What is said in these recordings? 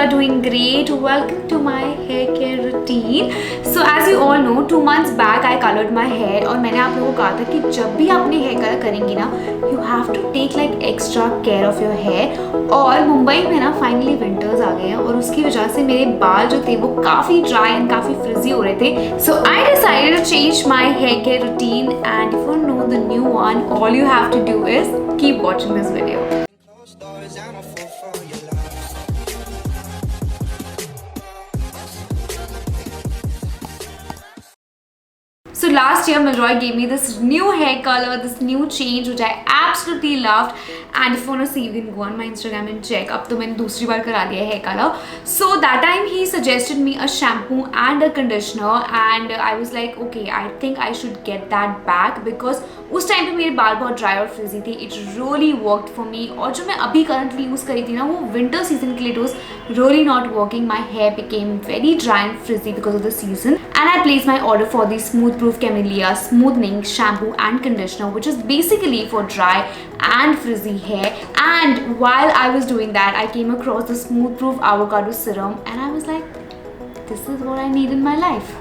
are doing great. Welcome to my hair care routine. So as you all know, 2 months back I colored my hair और मैंने आप लोगों को कहा था कि जब भी आपने हेयर कलर करेंगी ना, you have to take like extra care of your hair. और मुंबई में ना फाइनली विंटर्स आ गए हैं और उसकी वजह से मेरे बाल जो थे वो काफ़ी ड्राई एंड काफ़ी फ्रिजी हो रहे थे. So I decided to change my hair care routine, and if you know the new one, all you have to do is keep watching this video. So last year Milroy gave me this new hair color, this new change which I absolutely loved. And if you want to see, you can go on my Instagram and check. अब तो मैंने दूसरी बार करा दिया है hair color. So that time he suggested me a shampoo and a conditioner, and I was like, okay, I think I should get that back because उस time पे मेरे बाल बहुत ड्राई और फ्रिजी थे. It really worked for me. और जो मैं अभी currently यूज़ करी थी ना, वो winter season के लिए it was really not working. My hair became very dry and frizzy because of the season. And I placed my order for the Smooth Proof Camellia Smoothing Shampoo and Conditioner, which is basically for dry and frizzy hair. And while I was doing that, I came across the Smooth Proof Avocado Serum, and I was like, this is what I need in my life.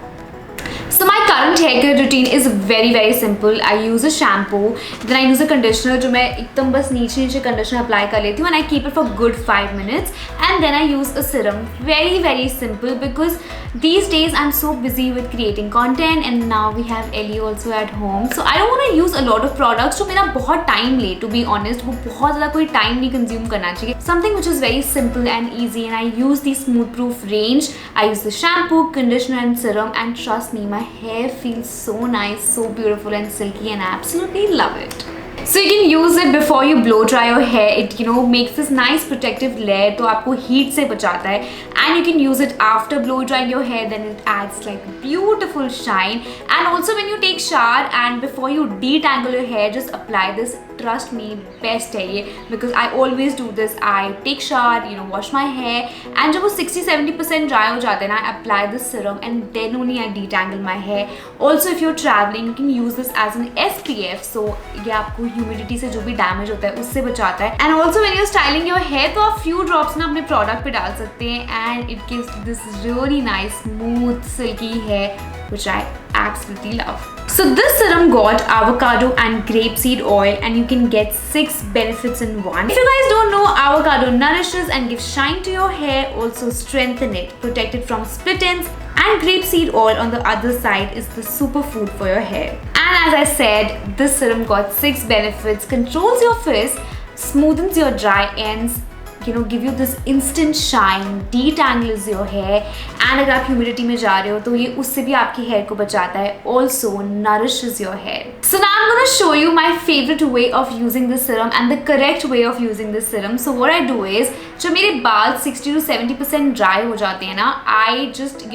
So my current hair care routine is very simple. I use a shampoo, then I use a conditioner जो मैं एकदम बस नीचे conditioner apply कर लेती हूँ, and I keep it for good 5 minutes, and then I use a serum. Very simple because these days I'm so busy with creating content, and now we have Ellie also at home, so I don't want to use a lot of products जो मेरा बहुत time ले. To be honest, वो बहुत ज़्यादा कोई time नहीं consume करना चाहिए. Something which is very simple and easy, and I use the Smooth Proof range. I use the shampoo, conditioner and serum, and trust me, my hair feels so nice, so beautiful and silky, and I absolutely love it. So you can use it before you blow dry your hair. It makes this nice protective layer, तो आपको heat से बचाता है. And you can use it after blow drying your hair, then it adds like beautiful shine. And also when you take shower and before you detangle your hair, just apply this. Trust me, best है ये, because I always do this. I take shower, wash my hair, and जब वो 60-70% dry हो जाते हैं ना, I apply this serum and then only I detangle my hair. Also if you're traveling, you can use this as an SPF, so ये आपको humidity से जो भी डैमेज होता है उससे बचाता है. And also when you styling your hair, तो आप फ्यू ड्रॉप्स ना अपने प्रोडक्ट पे डाल सकते हैं, and it gives this really nice smooth silky hair which I absolutely love. So this serum got avocado and grapeseed oil, and you can get 6 benefits in one. If you guys don't know, avocado nourishes and gives shine to your hair, also strengthen it, protect it from split ends, and grapeseed oil on the other side is the superfood for your hair. And as I said, this serum got 6 benefits: controls your frizz, smoothens your dry ends, give you this instant shine, detangles your hair, and अगर आप humidity में जा रहे हो तो ये उससे भी आपकी हेयर को बचाता है. Also nourishes your hair. So now I'm going to show you my favorite way of using this serum and the correct way of using this serum. So what I do is, जब मेरे बाल 60-70% dry हो जाते हैं ना, I just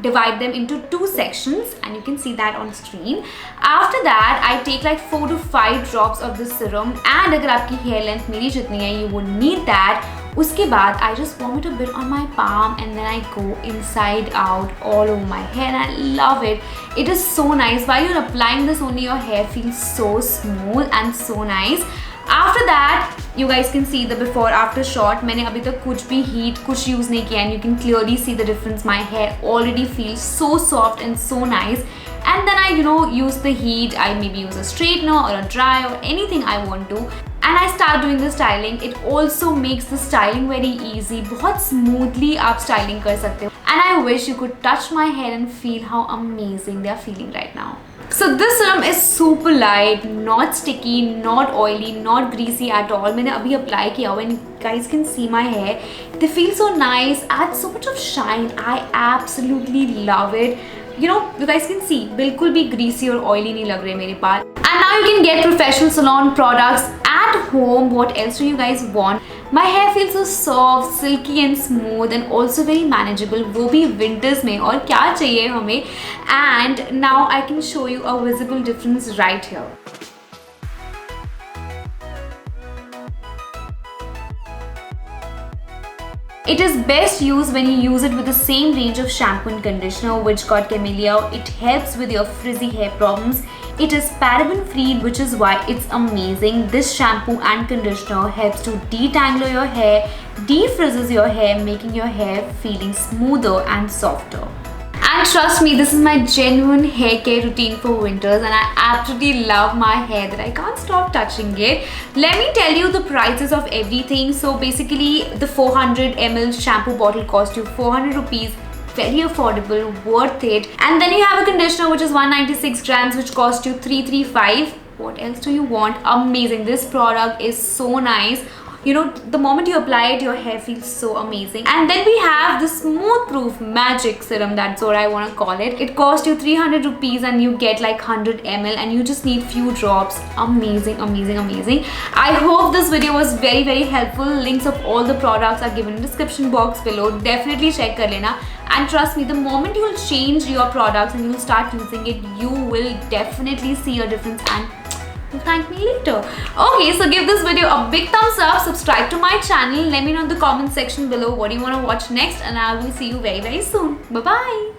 divide them into 2 sections, and you can see that on screen. After that, I take like 4 to 5 drops of this serum, and अगर आपकी hair length मेरी जितनी है, you would need that. उसके बाद I just warm it a bit on my palm, and then I go inside out all over my hair, and I love it. It is so nice. While you're applying this only, your hair feels so smooth and so nice. After that, you guys can see the before after shot. मैंने अभी तक कुछ भी heat कुछ use नहीं किया, and you can clearly see the difference. My hair already feels so soft and so nice. And then I use the heat. I maybe use a straightener or a dryer or anything I want to, and I start doing the styling. It also makes the styling very easy. बहुत smoothly आप styling कर सकते हो. And I wish you could touch my hair and feel how amazing they are feeling right now. So this serum is super light, not sticky, not oily, not greasy at all. मैंने अभी apply किया हुआ, and you guys can see my hair. They feel so nice, adds so much of shine. I absolutely love it. You guys can see, बिल्कुल भी greasy और oily नहीं लग रहे मेरे बाल. And now you can get professional salon products at home. What else do you guys want? My hair feels so soft, silky and smooth, and also very manageable. वो भी winters में, और क्या चाहिए हमें? And now I can show you a visible difference right here. It is best used when you use it with the same range of shampoo and conditioner which got Camellia. It helps with your frizzy hair problems. It is paraben free, which is why it's amazing. This shampoo and conditioner helps to detangle your hair, defrizzes your hair, making your hair feeling smoother and softer. And trust me, this is my genuine hair care routine for winters, and I absolutely love my hair that I can't stop touching it. Let me tell you the prices of everything. So basically, the 400 ml shampoo bottle cost you 400 rupees. Very affordable, worth it. And then you have a conditioner which is 196 grams, which cost you 335. What else do you want? Amazing. This product is so nice. You know, the moment you apply it, your hair feels so amazing. And then we have the Smooth Proof Magic Serum. That's what I want to call it. It costs you 300 rupees and you get like 100 ml, and you just need few drops. Amazing, amazing, amazing. I hope this video was very, very helpful. Links of all the products are given in the description box below. Definitely check kar lena. And trust me, the moment you will change your products and you will start using it, you will definitely see a difference and you'll thank me later. Okay, so give this video a big thumbs up, subscribe to my channel, let me know in the comment section below what you want to watch next, and I will see you very, very soon. Bye bye.